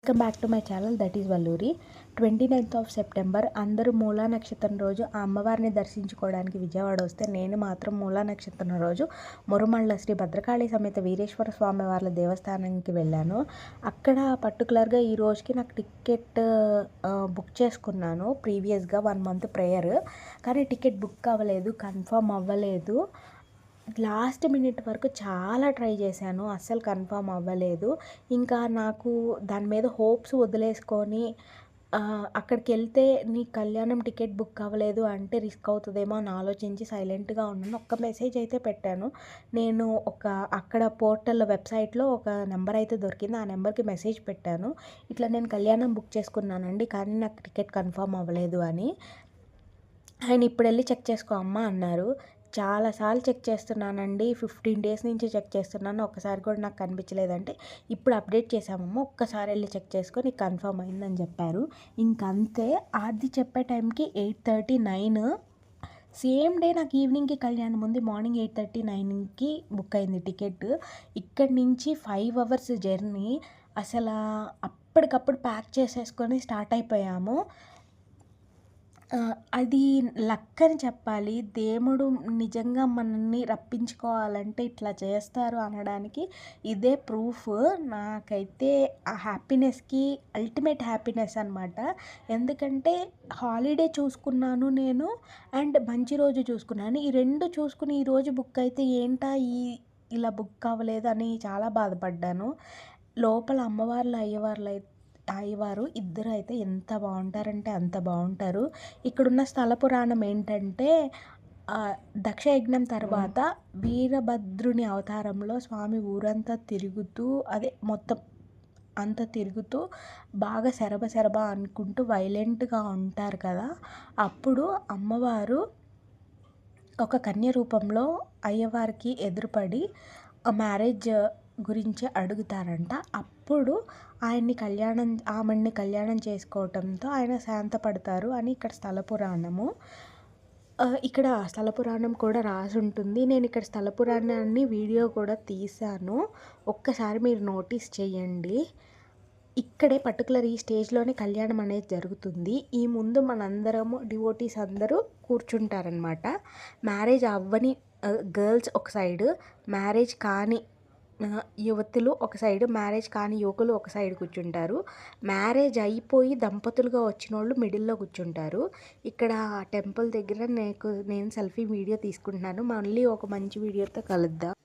Welcome back to my channel that is Valluri. 29th of September అందరూ మూలా నక్షత్రం రోజు ఆ అమ్మవారిని దర్శించుకోవడానికి విజయవాడ వస్తే నేను మాత్రం మూలా నక్షత్రం రోజు మురుమళ్ళ శ్రీ భద్రకాళి సమేత వీరేశ్వర స్వామి వార్ల దేవస్థానానికి వెళ్ళాను. అక్కడ పర్టికులర్గా ఈ రోజుకి నాకు టికెట్ బుక్ చేసుకున్నాను ప్రీవియస్గా 1 month ప్రేయర్. కానీ టికెట్ బుక్ అవ్వలేదు, కన్ఫర్మ్ అవ్వలేదు. లాస్ట్ మినిట్ వరకు చాలా ట్రై చేశాను, అస్సలు కన్ఫర్మ్ అవ్వలేదు. ఇంకా నాకు దాని మీద హోప్స్ వదిలేసుకొని అక్కడికి వెళ్తే నీ కళ్యాణం టికెట్ బుక్ అవ్వలేదు అంటే రిస్క్ అవుతుందేమో అని ఆలోచించి సైలెంట్గా ఉన్నాను. ఒక్క మెసేజ్ అయితే పెట్టాను. నేను అక్కడ పోర్టల్ వెబ్సైట్లో ఒక నెంబర్ అయితే దొరికింది, ఆ నెంబర్కి మెసేజ్ పెట్టాను. ఇట్లా నేను కళ్యాణం బుక్ చేసుకున్నానండి, కానీ నాకు టికెట్ కన్ఫర్మ్ అవ్వలేదు అని. ఆయన ఇప్పుడు వెళ్ళి చెక్ చేసుకో అమ్మా అన్నారు. చాలాసార్లు చెక్ చేస్తున్నానండి, 15 days నుంచి చెక్ చేస్తున్నాను, ఒక్కసారి కూడా నాకు కనిపించలేదంటే ఇప్పుడు అప్డేట్ చేసామమ్మా, ఒక్కసారి వెళ్ళి చెక్ చేసుకో నీకు కన్ఫర్మ్ అయిందని చెప్పారు. ఇంకంతే. అది చెప్పే టైంకి 8:39. సేమ్ డే నాకు ఈవినింగ్కి కళ్యాణం ఉంది, మార్నింగ్ 8:39కి బుక్ అయింది టికెట్. ఇక్కడి నుంచి 5 hours జర్నీ. అసలు అప్పటికప్పుడు ప్యాక్ చేసేసుకొని స్టార్ట్ అయిపోయాము. అది లక్ అని చెప్పాలి. దేవుడు నిజంగా మనల్ని రప్పించుకోవాలంటే ఇట్లా చేస్తారు అనడానికి ఇదే ప్రూఫ్. నాకైతే ఆ హ్యాపీనెస్కి అల్టిమేట్ హ్యాపీనెస్ అనమాట. ఎందుకంటే హాలిడే చూసుకున్నాను నేను, అండ్ మంచి రోజు చూసుకున్నాను. ఈ 2 చూసుకుని ఈరోజు బుక్ అయితే ఏంటా ఇలా బుక్ అవ్వలేదు అని చాలా బాధపడ్డాను. లోపల అయ్యవారు ఇద్దరు అయితే ఎంత బాగుంటారంటే అంత బాగుంటారు. ఇక్కడున్న స్థల పురాణం ఏంటంటే దక్షయజ్ఞం తర్వాత వీరభద్రుని అవతారంలో స్వామి ఊరంతా తిరుగుతూ మొత్తం అంతా తిరుగుతూ బాగా శరభ అనుకుంటూ వైలెంట్గా ఉంటారు కదా, అప్పుడు అమ్మవారు ఒక కన్య రూపంలో అయ్యవారికి ఎదురుపడి మ్యారేజ్ గురించి అడుగుతారంట. అప్పుడు ఆమెని కళ్యాణం చేసుకోవటంతో ఆయన శాంతపడతారు అని ఇక్కడ స్థల పురాణము. ఇక్కడ స్థల పురాణం కూడా రాసి ఉంటుంది. నేను ఇక్కడ స్థల పురాణాన్ని వీడియో కూడా తీశాను, ఒక్కసారి మీరు నోటీస్ చేయండి. ఇక్కడే పర్టికులర్ ఈ స్టేజ్లోనే కళ్యాణం అనేది జరుగుతుంది. ఈ ముందు మనందరము డివోటీస్ అందరూ కూర్చుంటారనమాట. మ్యారేజ్ అవ్వని గర్ల్స్ ఒక సైడు, మ్యారేజ్ కాని యువతులు ఒక సైడు, మ్యారేజ్ కాని యువకులు ఒక సైడ్ కూర్చుంటారు. మ్యారేజ్ అయిపోయి దంపతులుగా వచ్చిన వాళ్ళు మిడిల్లో కూర్చుంటారు. ఇక్కడ టెంపుల్ దగ్గర నేను సెల్ఫీ వీడియో తీసుకుంటున్నాను. మళ్ళీ ఒక మంచి వీడియోతో కలుద్దాం.